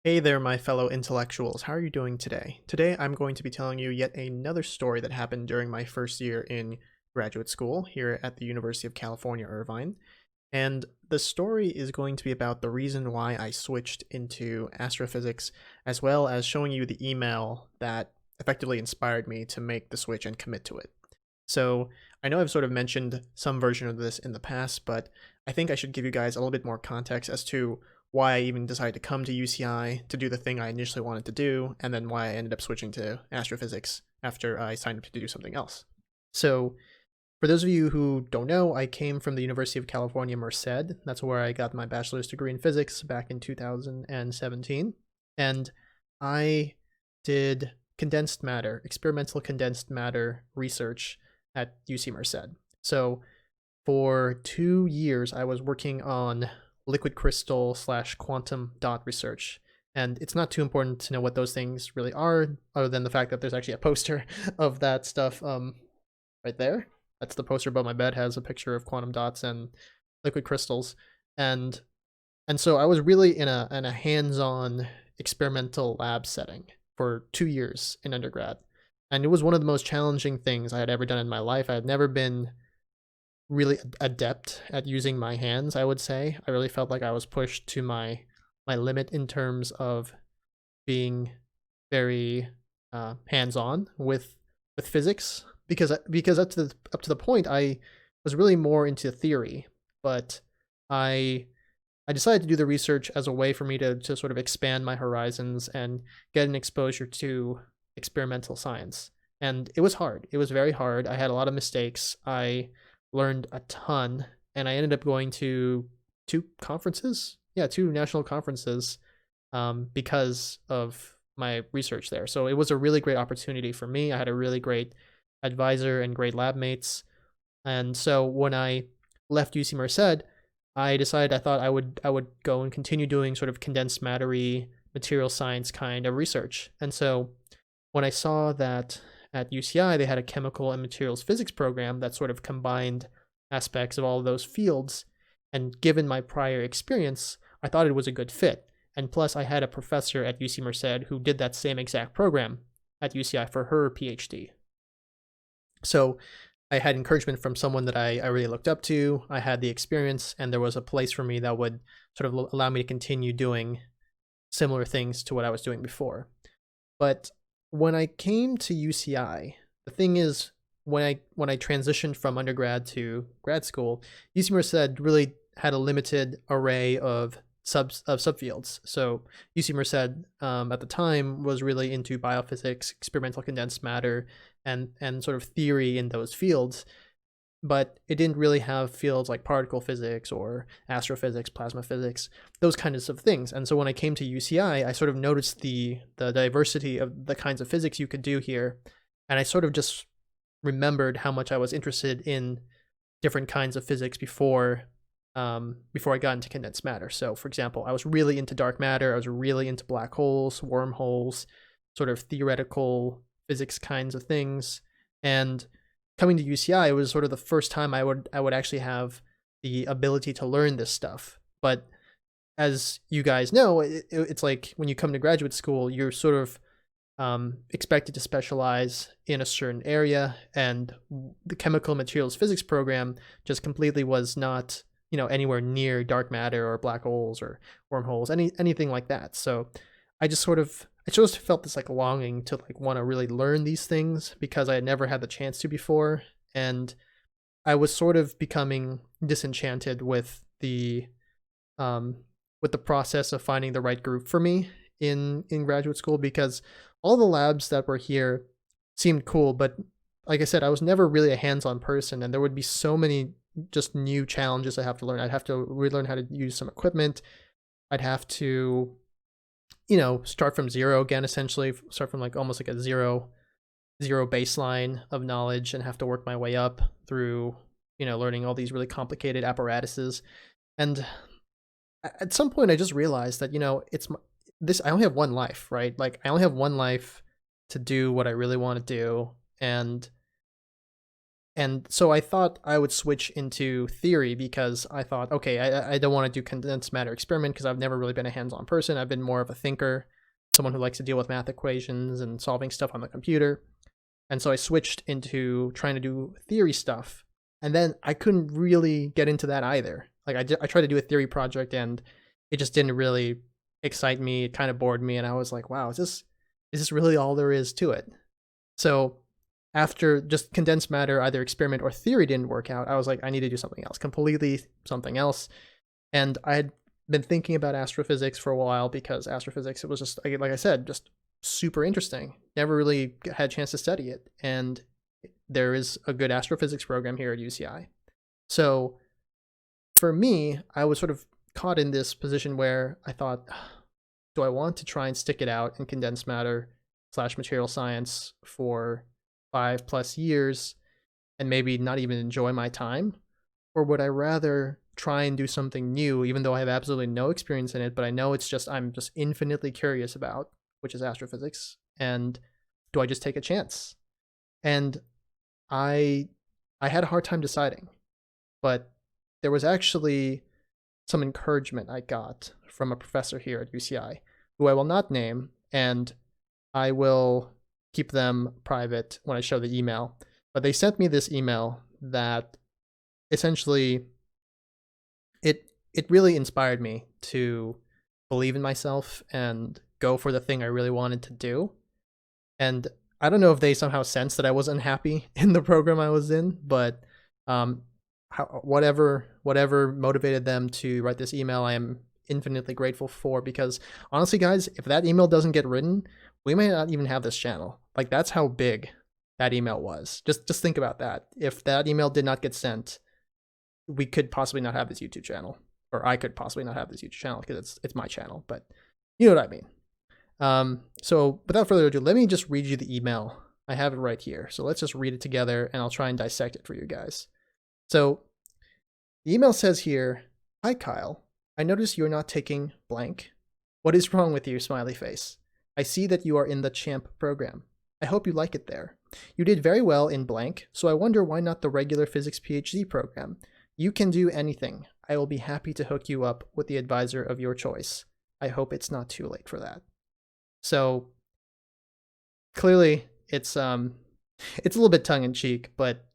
Hey there, my fellow intellectuals. How are you doing today? Today, I'm going to be telling you yet another story that happened during my first year in graduate school here at the University of California, Irvine. And the story is going to be about the reason why I switched into astrophysics, as well as showing you the email that effectively inspired me to make the switch and commit to it. So, I know I've sort of mentioned some version of this in the past, but I think I should give you guys a little bit more context as to why I even decided to come to UCI to do the thing I initially wanted to do, and then why I ended up switching to astrophysics after I signed up to do something else. So, for those of you who don't know, I came from the University of California, Merced. That's where I got my bachelor's degree in physics back in 2017. And I did condensed matter, experimental condensed matter research at UC Merced. So, for 2 years, I was working on liquid crystal slash quantum dot research. And it's not too important to know what those things really are, other than the fact that there's actually a poster of that stuff right there. That's the poster above my bed, has a picture of quantum dots and liquid crystals. And so I was really in a hands-on experimental lab setting for 2 years in undergrad. And it was one of the most challenging things I had ever done in my life. I had never been really adept at using my hands, I would say. I really felt like I was pushed to my limit in terms of being very hands-on with physics, because up to the point I was really more into theory, but I I decided to do the research as a way for me to sort of expand my horizons and get an exposure to experimental science. And it was hard. It was very hard. I had a lot of mistakes. I learned a ton, and I ended up going to two conferences. Yeah, two national conferences because of my research there. So it was a really great opportunity for me. I had a really great advisor and great lab mates. And so when I left UC Merced, I decided I thought I would go and continue doing sort of condensed mattery material science kind of research. And so when I saw that at UCI they had a chemical and materials physics program that sort of combined aspects of all of those fields, and given my prior experience, I thought it was a good fit. And plus, I had a professor at UC Merced who did that same exact program at UCI for her PhD. So I had encouragement from someone that I really looked up to. I had the experience, and there was a place for me that would sort of allow me to continue doing similar things to what I was doing before. But when I came to UCI, the thing is, when I transitioned from undergrad to grad school, UC Merced really had a limited array of subfields. So UC Merced at the time was really into biophysics, experimental condensed matter, and sort of theory in those fields, but it didn't really have fields like particle physics or astrophysics, plasma physics, those kinds of things. And so when I came to UCI, I sort of noticed the diversity of the kinds of physics you could do here, and I sort of just remembered how much I was interested in different kinds of physics before I got into condensed matter. So, for example, I was really into dark matter. I was really into black holes, wormholes, sort of theoretical physics kinds of things. And coming to UCI, it was sort of the first time I would actually have the ability to learn this stuff. But as you guys know, it's like when you come to graduate school, you're sort of expected to specialize in a certain area, and the chemical materials physics program just completely was not, anywhere near dark matter or black holes or wormholes, anything like that. So I just felt this like longing to like want to really learn these things because I had never had the chance to before, and I was sort of becoming disenchanted with the process of finding the right group for me in graduate school, because all the labs that were here seemed cool, but like I said, I was never really a hands-on person, and there would be so many just new challenges I have to learn. I'd have to relearn how to use some equipment. I'd have to, start from zero again, essentially start from like almost like a zero baseline of knowledge, and have to work my way up through, learning all these really complicated apparatuses. And at some point I just realized that, I only have one life, right? Like I only have one life to do what I really want to do. And And so I thought I would switch into theory because I thought, okay, I don't want to do condensed matter experiment because I've never really been a hands-on person. I've been more of a thinker, someone who likes to deal with math equations and solving stuff on the computer. And so I switched into trying to do theory stuff. And then I couldn't really get into that either. Like I tried to do a theory project and it just didn't really excite me. It kind of bored me. And I was like, wow, is this really all there is to it? So after just condensed matter, either experiment or theory didn't work out, I was like, I need to do something else, completely something else. And I had been thinking about astrophysics for a while because astrophysics, it was just, like I said, just super interesting. Never really had a chance to study it. And there is a good astrophysics program here at UCI. So for me, I was sort of caught in this position where I thought, do I want to try and stick it out in condensed matter / material science for 5+ years and maybe not even enjoy my time? Or would I rather try and do something new, even though I have absolutely no experience in it, but I know I'm just infinitely curious about, which is astrophysics, and do I just take a chance? And I had a hard time deciding, but there was actually some encouragement I got from a professor here at UCI, who I will not name, and I will keep them private when I show the email. But they sent me this email that essentially it really inspired me to believe in myself and go for the thing I really wanted to do. And I don't know if they somehow sensed that I was unhappy in the program I was in, but whatever motivated them to write this email, I am infinitely grateful for, because honestly, guys, if that email doesn't get written, we may not even have this channel. Like, that's how big that email was. Just think about that. If that email did not get sent, we could possibly not have this YouTube channel, or I could possibly not have this YouTube channel because it's my channel, but you know what I mean. So without further ado, let me just read you the email. I have it right here. So let's just read it together and I'll try and dissect it for you guys. So the email says here, "Hi Kyle, I notice you're not taking blank. What is wrong with you, smiley face? I see that you are in the CHAMP program. I hope you like it there. You did very well in blank, so I wonder why not the regular physics PhD program. You can do anything. I will be happy to hook you up with the advisor of your choice. I hope it's not too late for that." So clearly it's a little bit tongue in cheek, but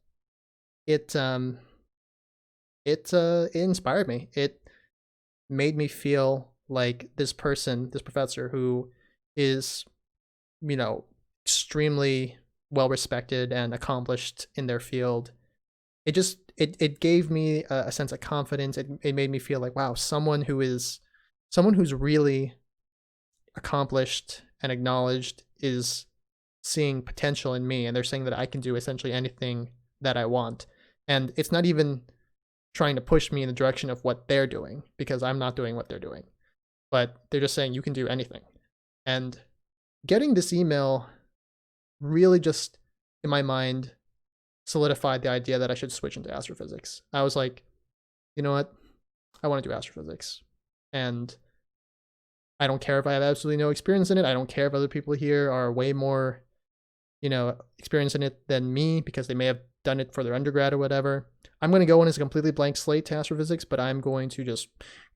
it inspired me. It made me feel like this professor who is, extremely well respected and accomplished in their field. It gave me a sense of confidence. It made me feel like, wow, someone who's really accomplished and acknowledged is seeing potential in me, and they're saying that I can do essentially anything that I want. And it's not even trying to push me in the direction of what they're doing, because I'm not doing what they're doing, but they're just saying you can do anything. And getting this email really just, in my mind, solidified the idea that I should switch into astrophysics. I was like, you know what? I want to do astrophysics. And I don't care if I have absolutely no experience in it. I don't care if other people here are way more, experienced in it than me, because they may have done it for their undergrad or whatever. I'm going to go in as a completely blank slate to astrophysics, but I'm going to just,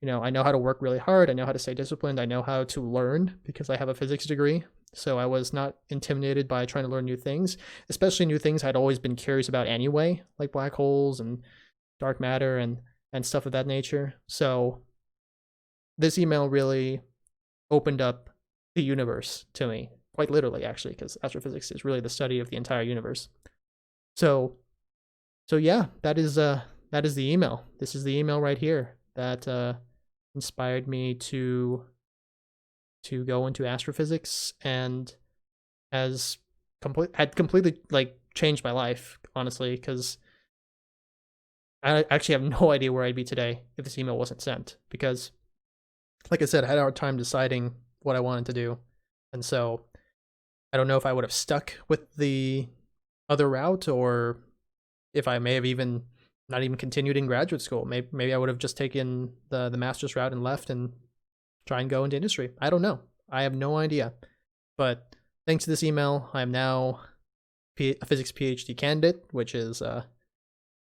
I know how to work really hard. I know how to stay disciplined. I know how to learn because I have a physics degree. So I was not intimidated by trying to learn new things, especially new things I'd always been curious about anyway, like black holes and dark matter and stuff of that nature. So this email really opened up the universe to me, quite literally, actually, because astrophysics is really the study of the entire universe. So yeah, that is the email. This is the email right here that inspired me to go into astrophysics, and had completely changed my life, honestly, because I actually have no idea where I'd be today if this email wasn't sent, because like I said, I had a hard time deciding what I wanted to do. And so I don't know if I would have stuck with the other route, or if I may have even not even continued in graduate school. Maybe I would have just taken the master's route and left and try and go into industry. I don't know. I have no idea. But thanks to this email, I am now a physics PhD candidate, which is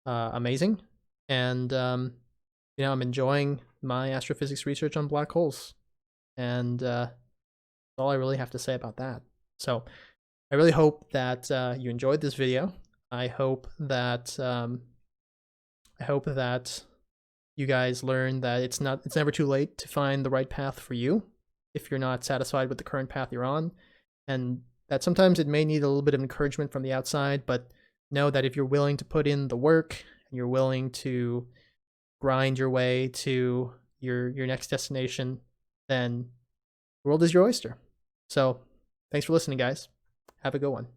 amazing. And, I'm enjoying my astrophysics research on black holes. And that's all I really have to say about that. So I really hope that you enjoyed this video. I hope that you guys learn that it's never too late to find the right path for you if you're not satisfied with the current path you're on, and that sometimes it may need a little bit of encouragement from the outside, but know that if you're willing to put in the work and you're willing to grind your way to your next destination, then the world is your oyster. So thanks for listening, guys. Have a good one.